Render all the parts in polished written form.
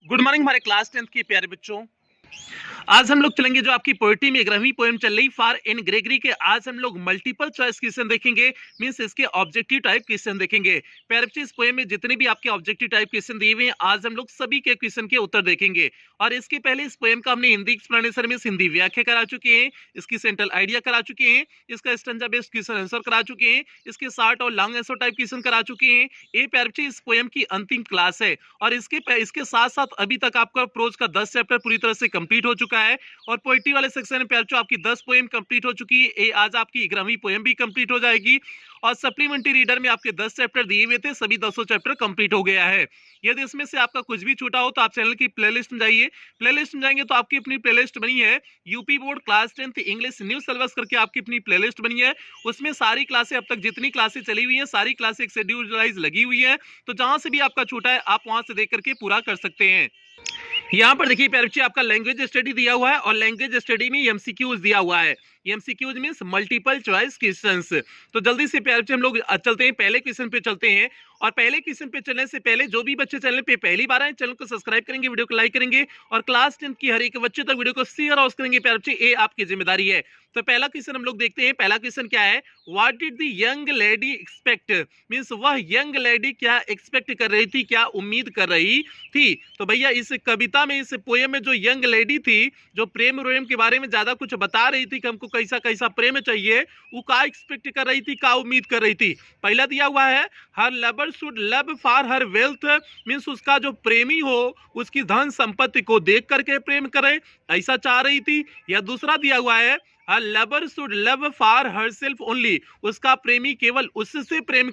Good morning हमारे class 10th के प्यारे बच्चों। आज हम लोग चलेंगे जो आपकी पोएट्री में 11वीं पोएम चल रही फॉर एन ग्रेगरी के। आज हम लोग मल्टीपल चॉइस क्वेश्चन देखेंगे, मींस इसके ऑब्जेक्टिव टाइप क्वेश्चन देखेंगे। प्यारे बच्चे, इस पोएम में जितने भी आपके ऑब्जेक्टिव टाइप क्वेश्चन दिए हुए हैं आज हम लोग सभी के क्वेश्चन के उत्तर देखेंगे। और इसके पहले इस पोएम का हमने हिंदी एक्सप्लेनेशन में हिंदी व्याख्या करा चुके हैं, इसकी सेंट्रल आइडिया करा चुके हैं, इसका स्टैंजा बेस्ड क्वेश्चन आंसर करा चुके हैं, इसके शॉर्ट और लॉन्ग आंसर टाइप क्वेश्चन करा चुके हैं। ये प्यारे बच्चे इस पोएम की अंतिम क्लास है और इसके साथ साथ अभी तक आपका प्रोज का 10 चैप्टर पूरी तरह से कंप्लीट हो चुका है और पोएट्री वाले सेक्शन में प्यारे बच्चों आपकी 10 पोएम कंप्लीट हो चुकी है। आज आपकी 11वीं पोएम भी कंप्लीट हो जाएगी और सप्लीमेंट्री रीडर में आपके 10 चैप्टर दिए हुए थे, सभी 10 चैप्टर कंप्लीट हो गया है। यदि इसमें से आपका कुछ भी छूटा हो तो आप चैनल की प्लेलिस्ट में जाइए। प्लेलिस्ट में जाएंगे तो आपकी अपनी प्लेलिस्ट बनी है, UP board class 10th English new syllabus करके आपकी अपनी प्लेलिस्ट बनी है। उसमें सारी क्लासें अब तक जितनी क्लासें चली हुई हैं सारी क्लासें एक शेड्यूल वाइज लगी हुई है, तो जहां से भी आपका छूटा है आप वहां से देख करके पूरा कर सकते हैं। यहाँ पर देखिए प्यारे बच्चे, आपका लैंग्वेज स्टडी दिया हुआ है और लैंग्वेज स्टडी में एमसीक्यूज दिया हुआ है। MCQs means multiple choice questions. तो जल्दी से प्यारे बच्चे हम लोग चलते हैं, पहले क्वेश्चन पे चलते हैं। और पहले क्वेश्चन पे चलने से पहले जो भी बच्चे चैनल पे पहली बार आए चैनल को सब्सक्राइब करेंगे, वीडियो को लाइक करेंगे और क्लास 10 की हर एक बच्चे तक वीडियो को शेयर और करेंगे प्यारे बच्चे, ये आपकी जिम्मेदारी है। तो पहला क्वेश्चन हम लोग देखते हैं। पहला क्वेश्चन क्या है, what did the young lady expect, means वह यंग लेडी क्या एक्सपेक्ट कर रही थी, क्या उम्मीद कर रही थी। तो भैया इस कविता में, इस पोएम में जो यंग लेडी थी जो प्रेम के बारे में ज्यादा कुछ बता रही थी कि हमको कैसा कैसा प्रेम चाहिए, वो क्या एक्सपेक्ट कर रही थी, क्या उम्मीद कर रही थी। पहला दिया हुआ है her lover should love for her wealth, means उसका जो प्रेमी हो उसकी धन संपत्ति को देख करके प्रेम करे, ऐसा चाह रही थी। या दूसरा दिया हुआ है her lover should love for her self only, उसका प्रेमी केवल उससे प्रेम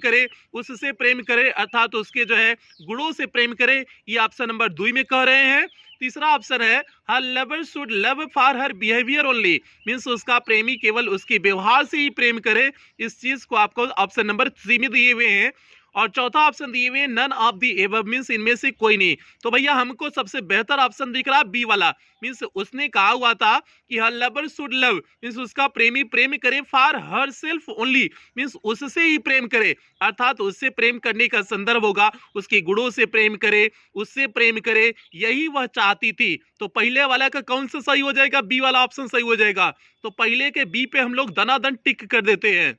करे अर्थात तो उसके जो है गुणों से प्रेम करे। ये ऑप्शन नंबर 2 में कह रहे हैं। तीसरा ऑप्शन है her lover should love for her behaviour only, means उसका प्रेमी केवल उसके व्यवहार से ही प्रेम करे। इस चीज को आपको ऑप्शन नंबर 3 में दिए हुए हैं। और चौथा ऑप्शन दिए हुए none of the above, means इनमें से कोई नहीं। तो भैया हमको सबसे बेहतर ऑप्शन दिख रहा है बी वाला, मींस उसने कहा हुआ था कि her lover should love, means उसका प्रेमी प्रेम करे for her self only, means उससे ही प्रेम करे अर्थात उससे प्रेम करने का संदर्भ होगा उसके गुणों से प्रेम करे, उससे प्रेम करे, यही वह चाहती थी। तो पहले वाला का कौन सा सही हो जाएगा, बी वाला ऑप्शन सही हो जाएगा। तो पहले के बी पे हम लोग दनादन टिक कर देते हैं।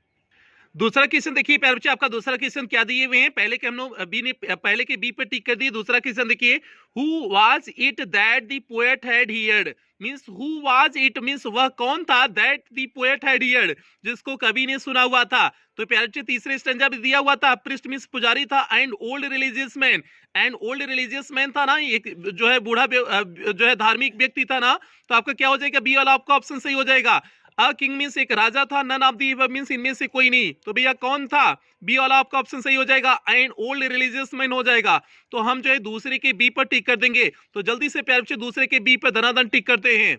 दूसरा क्वेश्चन देखिए प्यारे बच्चे, आपका दूसरा क्वेश्चन क्या दिए हुए हैं, पहले के हम लोग बी ने पहले के बी पे टिक कर दिए। दूसरा क्वेश्चन देखिए, who was it that the poet had heard, means who was it means वह कौन था, that the poet had heard जिसको कवि ने सुना हुआ था। तो प्यारे बच्चे तीसरे स्टैंजा में दिया हुआ था प्रिस्ट मींस पुजारी था, and old religious man, and old religious man था ना, एक जो है बूढ़ा जो है धार्मिक व्यक्ति था ना। तो आपका क्या हो जाएगा, बी वाला आपका ऑप्शन सही हो जाएगा। अ किंग मींस एक राजा था, none of the above means इनमें से कोई नहीं। तो भैया कौन था, बी वाला आपका ऑप्शन सही हो जाएगा, एंड ओल्ड रिलीजियस मैन हो जाएगा। तो हम जो है दूसरे के बी पर टिक कर देंगे। तो जल्दी से प्यारे बच्चे दूसरे के बी पर धनाधन टिक करते हैं।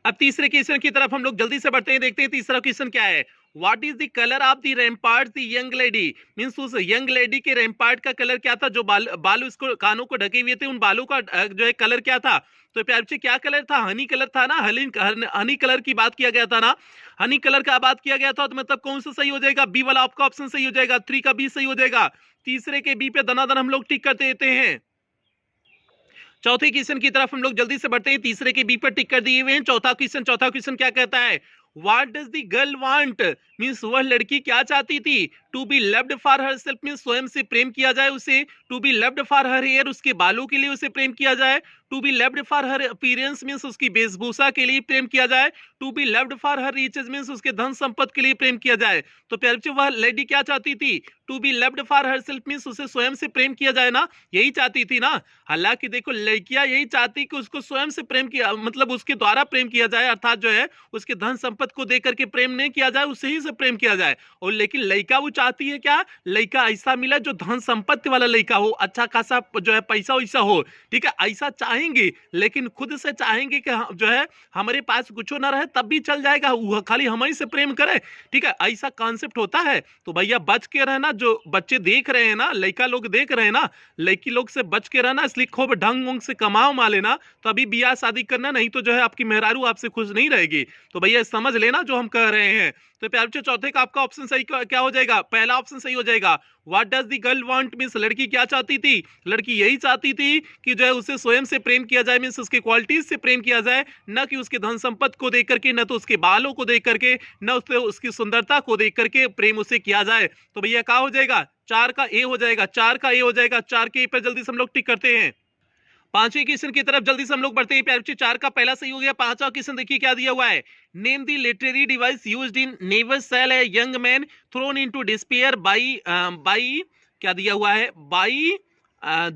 अब तीसरे क्वेश्चन की तरफ हम लोग जल्दी से बढ़ते हैं, देखते हैं तीसरा क्वेश्चन क्या है। What is the colour of the rampart the young lady, means उस यंग लेडी के रैम्पार्ट का कलर क्या था, जो बाल उसको कानों को ढके हुए थे उन बालों का जो है कलर क्या था। तो प्यारे बच्चे क्या कलर था, हनी कलर था ना, हनी कलर की बात किया गया था ना, हनी कलर का बात किया गया था। तो मतलब कौन सा सही हो जाएगा, बी वाला आपका ऑप्शन सही हो जाएगा, 3 का बी सही हो जाएगा। तीसरे के बी पे दनादन हम लोग टिक करते देते हैं। चौथे क्वेश्चन की तरफ हम लोग जल्दी से बढ़ते हैं, तीसरे के बी पर टिक कर दिए हुए हैं। चौथा क्वेश्चन क्या कहता है, what does the girl want, means वह लड़की क्या चाहती थी, to be loved for her self, means स्वयं से प्रेम किया जाए उसे, to be loved for her hair, उसके बालों के लिए उसे प्रेम किया जाए, to be loved for her appearance, means उसकी वेशभूषा के लिए प्रेम किया जाए, to be loved for her riches, means उसके धन संपत्ति के लिए प्रेम किया जाए। तो प्यारे बच्चों वह लेडी क्या चाहती थी, to be loved for her self, means उसे स्वयं से प्रेम किया जाए ना, यही चाहती थी ना। हालांकि देखो लड़कियां यही चाहती कि उसको स्वयं से प्रेम किया, मतलब उसके द्वारा प्रेम किया जाए अर्थात जो है उसके धन संपत्ति को देख करके प्रेम नहीं किया जाए, उससे ही से प्रेम किया जाए। और लेकिन लड़का वो चाहती है क्या, लड़का ऐसा मिला जो धन संपत्ति वाला लड़का हो, अच्छा खासा जो है पैसा वैसा हो, ठीक है, ऐसा चाहेंगे। लेकिन खुद से चाहेंगे कि जो है हमारे पास कुछ ना रहे तब भी चल जाएगा, वो खाली हमें से प्रेम करे, ठीक है, ऐसा कॉन्सेप्ट होता है। तो भैया बच के रहना, जो बच्चे देख रहे हैं ना, लड़का लोग देख रहे हैं ना, लड़की लोग से बच के रहना, इसलिए खूब ढंग वंग से कमाओ मा लेना, तो अभी ब्याह शादी करना, नहीं तो जो है आपकी मेहरारू आपसे खुश नहीं रहेगी। तो भैया समझ लेना जो हम कह रहे हैं। तो प्यारे बच्चों चौथे का आपका ऑप्शन सही क्या हो जाएगा, पहला ऑप्शन सही हो जाएगा, what does the girl want means लड़की क्या चाहती थी, लड़की यही चाहती थी कि जो है उसे स्वयं से प्रेम किया जाए, मींस उसके क्वालिटीज से प्रेम किया जाए, न कि उसके धन संपत्ति को देख करके, न तो उसके बालों को देख करके, न उसकी सुंदरता को देख करके प्रेम उसे किया जाए। तो भैया क्या हो जाएगा, 4 का ए हो जाएगा, 4 का ए हो जाएगा। 4 के ए पर जल्दी से हम लोग टिक करते हैं। पांचवें क्वेश्चन की तरफ जल्दी से हम लोग बढ़ते हैं प्यारे बच्चे। 4 का पहला सही हो गया। पांचवा क्वेश्चन देखिए क्या दिया हुआ है, name the literary device used in never cell a young man throne into despair by क्या दिया हुआ है, by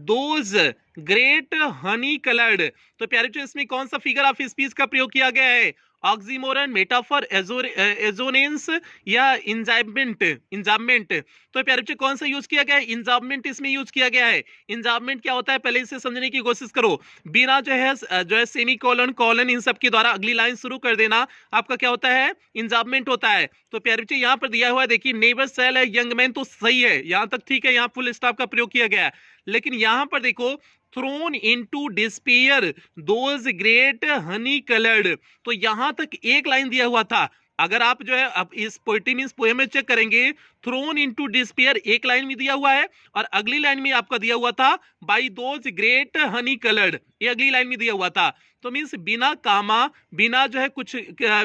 those great honey coloured. तो प्यारे बच्चे इसमें कौन सा फिगर ऑफ स्पीच का प्रयोग किया गया है, ऑक्सीमोरन, मेटाफर, एजोनेंस या इंजाममेंट। तो प्यारे बच्चे कौन सा यूज किया गया है, इंजाममेंट इसमें यूज किया गया है। इंजाममेंट क्या होता है पहले इसे समझने की कोशिश करो। बिना जो है सेमी कॉलन कॉलन इन सब के द्वारा अगली लाइन शुरू कर देना आपका क्या होता है, इंजाममेंट होता है। तो प्यारे बच्चे यहाँ पर दिया हुआ है देखिए, नेवर सेल है यंग मैन, तो सही है, यहाँ तक ठीक है, यहाँ फुल स्टॉप का प्रयोग किया गया है। लेकिन यहाँ पर देखो throne into despair those great honey coloured, तो यहां तक एक लाइन दिया हुआ था। अगर आप जो है अब इस पोएट्री मींस पोएम में चेक करेंगे, थ्रोन इनटू डिस्पेयर एक लाइन में दिया हुआ है और अगली लाइन में आपका दिया हुआ था by those great honey coloured, ये अगली लाइन में दिया हुआ था। तो मींस बिना कामा, बिना जो है कुछ,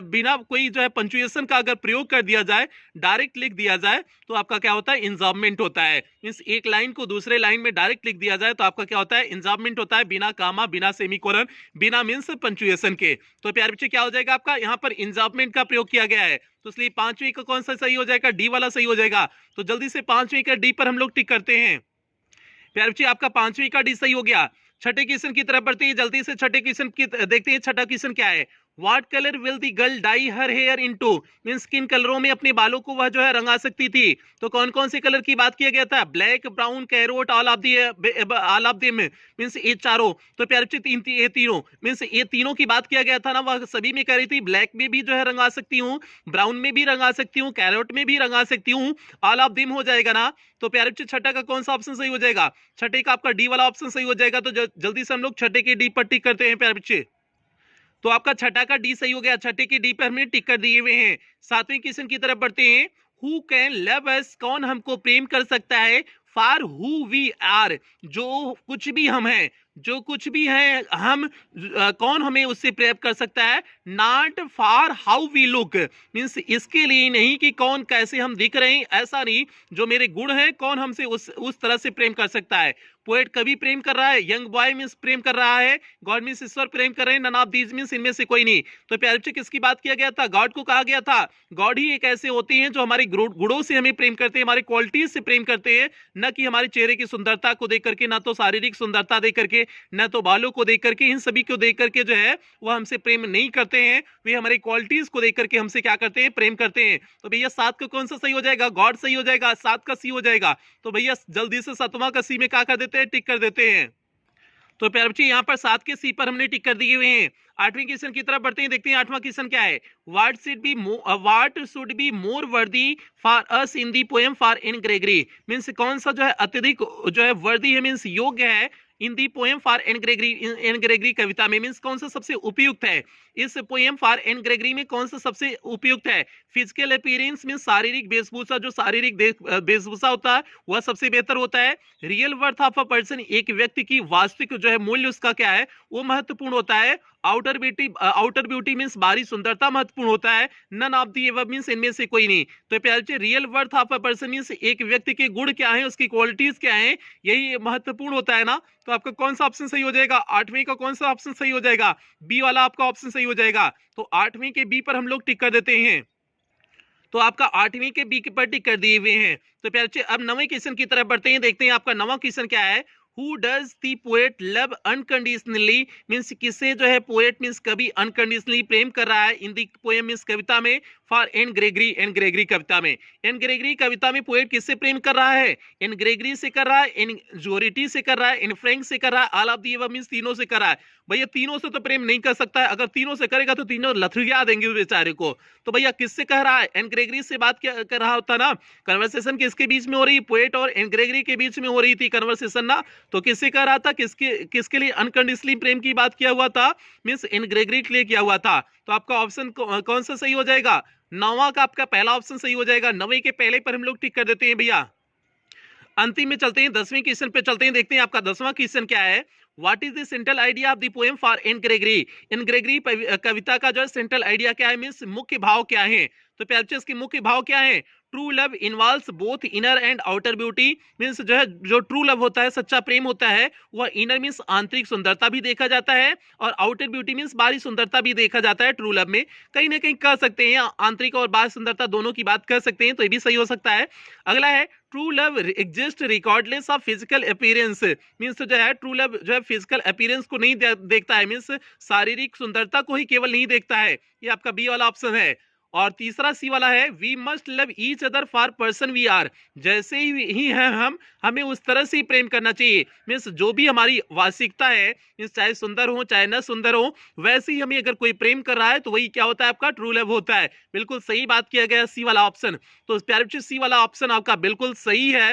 बिना कोई जो है पंक्चुएशन का अगर प्रयोग कर दिया जाए, डायरेक्ट लिख दिया जाए, तो आपका क्या होता है, इंजाममेंट होता है। मींस एक लाइन को दूसरे लाइन में डायरेक्ट लिख दिया जाए तो आपका क्या होता है, इंजाममेंट होता है, बिना कामा, बिना सेमीकोलन, बिना मींस पंक्चुएशन के। तो प्यारे बच्चे क्या हो जाएगा आपका, यहाँ पर इंजाममेंट का प्रयोग किया गया है। तो इसलिए पांचवी का कौन सा सही हो जाएगा, डी वाला सही हो जाएगा। तो जल्दी से पांचवी का डी पर हम लोग टिक करते हैं। प्यारे बच्चे आपका पांचवी का डी सही हो गया। छठे क्वेश्चन की तरफ बढ़ते हैं जल्दी से। छठे क्वेश्चन की देखते हैं, छठा क्वेश्चन क्या है, what colour will the girl dye her hair into, means किन कलरों में अपने बालों को वह जो है रंगा सकती थी। तो कौन कौन से कलर की बात किया गया था, black, brown, carrot, all of them means ये चारों। तो प्यारे बच्चे ये तीनों मींस ये तीनों की बात किया गया था ना, वह सभी में कह रही थी ब्लैक में भी जो है रंगा सकती हूँ, ब्राउन में भी रंगा सकती हूँ, कैरोट में भी रंगा सकती हूँ, ऑल ऑफ देम हो जाएगा ना। तो प्यारे बच्चे छठा का कौन सा ऑप्शन सही हो जाएगा, छठे का आपका डी वाला ऑप्शन सही हो जाएगा। तो जल्दी से हम लोग छठे के डी पर टिक करते हैं प्यारे बच्चे। तो आपका छठा का डी सही हो गया, छठे के डी पर हमने टिक कर दिए हुए हैं। सातवें क्वेश्चन की तरफ बढ़ते हैं, हु कैन लव अस, कौन हमको प्रेम कर सकता है, फॉर हु वी आर, जो कुछ भी हम हैं, जो कुछ भी है हम, कौन हमें उससे प्रेम कर सकता है, not for how we look, means इसके लिए नहीं कि कौन कैसे हम दिख रहे हैं, ऐसा नहीं, जो मेरे गुण हैं कौन हमसे उस तरह से प्रेम कर सकता है। पोएट कभी प्रेम कर रहा है, यंग बॉय मींस प्रेम कर रहा है, गॉड मींस ईश्वर प्रेम कर रहे हैं, नन ऑफ दीज मींस इनमें से कोई नहीं। तो प्यारे बच्चे किसकी बात किया गया था, गॉड को कहा गया था। गॉड ही एक ऐसे होते हैं जो हमारे गुणों से हमें प्रेम करते हैं, हमारी क्वालिटीज से प्रेम करते हैं, न कि हमारे चेहरे की सुंदरता को देख करके, ना तो शारीरिक सुंदरता देख करके, न तो बालों को देख करके, इन सभी को देख करके जो है वह हमसे प्रेम नहीं करते हैं, वे हमारी क्वालिटीज को देख करके हमसे क्या करते हैं, प्रेम करते हैं। तो भैया 7 का कौन सा सही हो जाएगा, गॉड सही हो जाएगा, 7 का सी हो जाएगा। तो भैया जल्दी से 7वां का सी में क्या कर देते हैं, टिक कर देते हैं। तो प्यारे बच्चे यहाँ पर 7 के सी पर हमने टिक कर दिए हुए हैं। 8वें क्वेश्चन की तरफ बढ़ते हैं, देखते हैं 8वां क्वेश्चन क्या है, व्हाट शुड बी मोर वर्दी for us in the poem for in Gregory, means कौन सा जो है अत्यधिक जो है वर्दी है, मींस योग्य है, in the poem for Anne Gregory कविता में, मींस कौन सा सबसे उपयुक्त है, इस पोएम फॉर एन ग्रेगरी में कौन सा सबसे उपयुक्त है। फिजिकल अपीयरेंस मींस शारीरिक वेशभूषा, जो शारीरिक वेशभूषा होता है वह सबसे बेहतर होता है। Real worth of a person, एक व्यक्ति की वास्तविक जो है मूल्य उसका क्या है वो महत्वपूर्ण होता है। आउटर ब्यूटी मींस बाहरी सुंदरता महत्वपूर्ण होता है। None of the above means इनमें से कोई नहीं। तो प्यारे real worth of a person means एक व्यक्ति के गुण क्या है, उसकी क्वालिटीज क्या है, यही महत्वपूर्ण होता है ना। तो आपका कौन सा ऑप्शन सही हो जाएगा, 8वें का कौन सा ऑप्शन सही हो जाएगा, बी वाला आपका ऑप्शन सही हो जाएगा। तो 8वें के बी पर हम लोग टिक कर देते हैं। तो आपका 8वीं के बी पर टिक कर दिए हुए हैं। तो प्यारे अब 9वें क्वेश्चन की तरफ बढ़ते हैं, देखते हैं आपका 9वां क्वेश्चन क्या है, Who does the poet love unconditionally, means किसे जो है पोएट मीन्स कभी अनकंडीशनली प्रेम कर रहा है, इन दी पोएम मीन्स कविता में, फॉर एन ग्रेगरी कविता में। एन ग्रेगरी कविता में पोएट किससे प्रेम कर रहा है, एन ग्रेगरी से कर रहा है, इन जोरिटी से कर रहा है, इन फ्रैंक से कर रहा है, all of the above means तीनों से कर रहा है। भैया तीनों से तो प्रेम नहीं कर सकता है, अगर तीनों से करेगा तो तीनों लथड़िया देंगे बेचारे को। तो भैया किससे कह रहा है, एन ग्रेगरी से बात कर रहा होता ना। कन्वर्सेशन किसके बीच में हो रही, पोएट और एन ग्रेगरी के बीच में हो रही थी कन्वर्सेशन ना। तो किससे कह रहा था, किसके लिए अनकंडीशनली प्रेम की बात किया हुआ था, मींस इन ग्रेगरी के लिए किया हुआ था। तो आपका ऑप्शन कौन सा सही हो जाएगा, 9वां का आपका पहला ऑप्शन सही हो जाएगा। 9वें के पहले पर हम लोग टिक कर देते हैं भैया। अंतिम में चलते हैं, 10वें क्वेश्चन पे चलते हैं, देखते हैं आपका 10वां क्वेश्चन क्या है। What is the central idea of the poem for Anne Gregory? Anne Gregory कविता का जो है सेंट्रल आइडिया क्या है, मींस मुख्य भाव क्या है? तो प्यारे बच्चों इसके मुख्य भाव क्या है? True love involves both inner and outer beauty, means जो है जो ट्रू लव होता है, सच्चा प्रेम होता है, वह इनर मींस आंतरिक सुंदरता भी देखा जाता है और आउटर ब्यूटी मींस बाहरी सुंदरता भी देखा जाता है ट्रू लव में। कहीं ना कहीं कह सकते हैं आंतरिक और बाह्य सुंदरता दोनों की बात कर सकते हैं, तो ये भी सही हो सकता है। अगला है true love exist regardless of physical appearance, means जो है ट्रू लव जो है फिजिकल अपीयरेंस को नहीं देखता है, मींस शारीरिक सुंदरता को ही केवल नहीं देखता है। ये आपका बी वाला ऑप्शन है। और तीसरा सी वाला है we must love each other for person we are, जैसे ही हैं हम, हमें उस तरह से ही प्रेम करना चाहिए, मीन्स जो भी हमारी वास्तविकता है, मीन्स चाहे सुंदर हो चाहे न सुंदर हो, वैसे ही हमें अगर कोई प्रेम कर रहा है तो वही क्या होता है, आपका ट्रू लव होता है। बिल्कुल सही बात किया गया सी वाला ऑप्शन। तो प्यारे बच्चों सी वाला ऑप्शन आपका बिल्कुल सही है।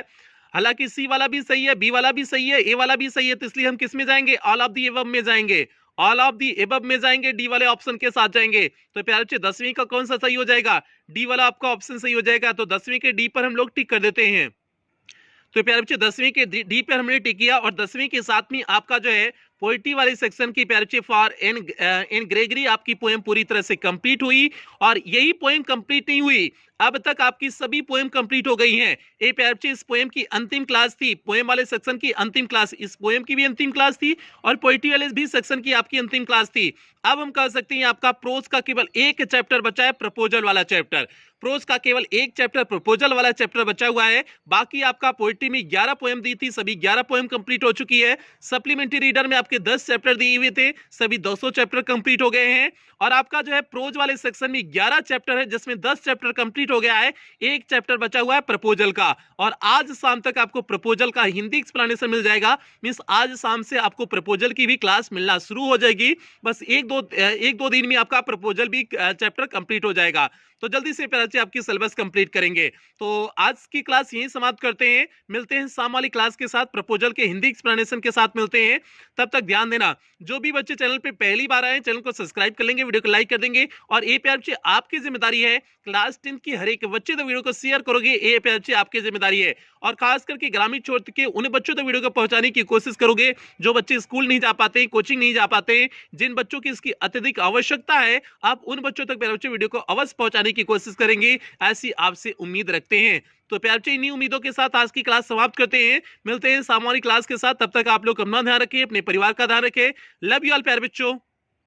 हालांकि सी वाला भी सही है, बी वाला भी सही है, ए वाला भी सही है, तो इसलिए हम किस में जाएंगे, ऑल ऑफ दी एबव में जाएंगे, ऑल ऑफ दी एबव में जाएंगे, डी वाले ऑप्शन के साथ जाएंगे। तो प्यारे बच्चे 10वीं का कौन सा सही हो जाएगा, डी वाला आपका ऑप्शन सही हो जाएगा। तो 10वीं के डी पर हम लोग टिक कर देते हैं। तो प्यारे बच्चे 10वीं के डी पर हमने टिक किया और 10वीं के साथ में आपका जो है पोइट्री वाले सेक्शन की प्यारे बच्चे फॉर एन ग्रेगरी आपकी पोएम पूरी तरह से कंप्लीट हुई। और यही पोएम कंप्लीट नहीं हुई, अब तक आपकी सभी पोएम कंप्लीट हो गई हैं। ए प्यारे बच्चे इस पोएम की अंतिम क्लास थी, पोएम वाले सेक्शन की अंतिम क्लास, इस पोएम की भी अंतिम क्लास थी और पोइट्री वाले भी सेक्शन की आपकी अंतिम क्लास थी। अब हम कह सकते हैं आपका प्रोज का केवल एक चैप्टर बचा है, प्रपोजल वाला चैप्टर। प्रोज का केवल एक चैप्टर प्रपोजल वाला चैप्टर बचा हुआ है। बाकी आपका पोइट्री में 11 पोएम दी थी, सभी 11 पोएम कंप्लीट हो चुकी है। सप्लीमेंट्री रीडर में आपके 10 चैप्टर दिए हुए थे, सभी 200 चैप्टर कंप्लीट हो गए हैं। और आपका जो है प्रोज वाले सेक्शन में 11 चैप्टर है, जिसमें 10 चैप्टर कंप्लीट हो गया है, एक चैप्टर बचा हुआ है प्रपोजल का। और आज शाम तक आपको प्रपोजल का हिंदी एक्सप्लेनेशन मिल जाएगा, मींस आज शाम से आपको प्रपोजल की भी क्लास मिलना शुरू हो जाएगी। बस एक दो दिन में आपका प्रपोजल भी चैप्टर कंप्लीट हो जाएगा। तो जल्दी से पहले आपकी सिलेबस कंप्लीट करेंगे। तो आज की क्लास यहीं समाप्त करते हैं, मिलते हैं शाम वाली क्लास के साथ, प्रपोजल के हिंदी एक्सप्लेनेशन के साथ मिलते हैं। तब तक ध्यान देना, जो भी बच्चे चैनल पे पहली बार आए चैनल को सब्सक्राइब कर लेंगे, वीडियो को लाइक कर देंगे। और ए प्यारे बच्चे आपकी जिम्मेदारी है, क्लास 10 की हर एक बच्चे तो वीडियो को शेयर करोगे, ए प्यारे बच्चे आपकी जिम्मेदारी है। और खास करके ग्रामीण क्षेत्र के उन बच्चों तक वीडियो को पहुंचाने की कोशिश करोगे जो बच्चे स्कूल नहीं जा पाते, कोचिंग नहीं जा पाते, जिन बच्चों की इसकी अत्यधिक आवश्यकता है, आप उन बच्चों तक प्यारे बच्चे वीडियो को अवश्य पहुंचाने की कोशिश करेंगे, ऐसी आपसे उम्मीद रखते हैं। तो प्यारे बच्चे इन्हीं उम्मीदों के साथ आज की क्लास समाप्त करते हैं, मिलते हैं सामने वाली क्लास के साथ। तब तक आप लोग अपना ध्यान रखें, अपने परिवार का ध्यान रखें। लव यू ऑल प्यारे बच्चों।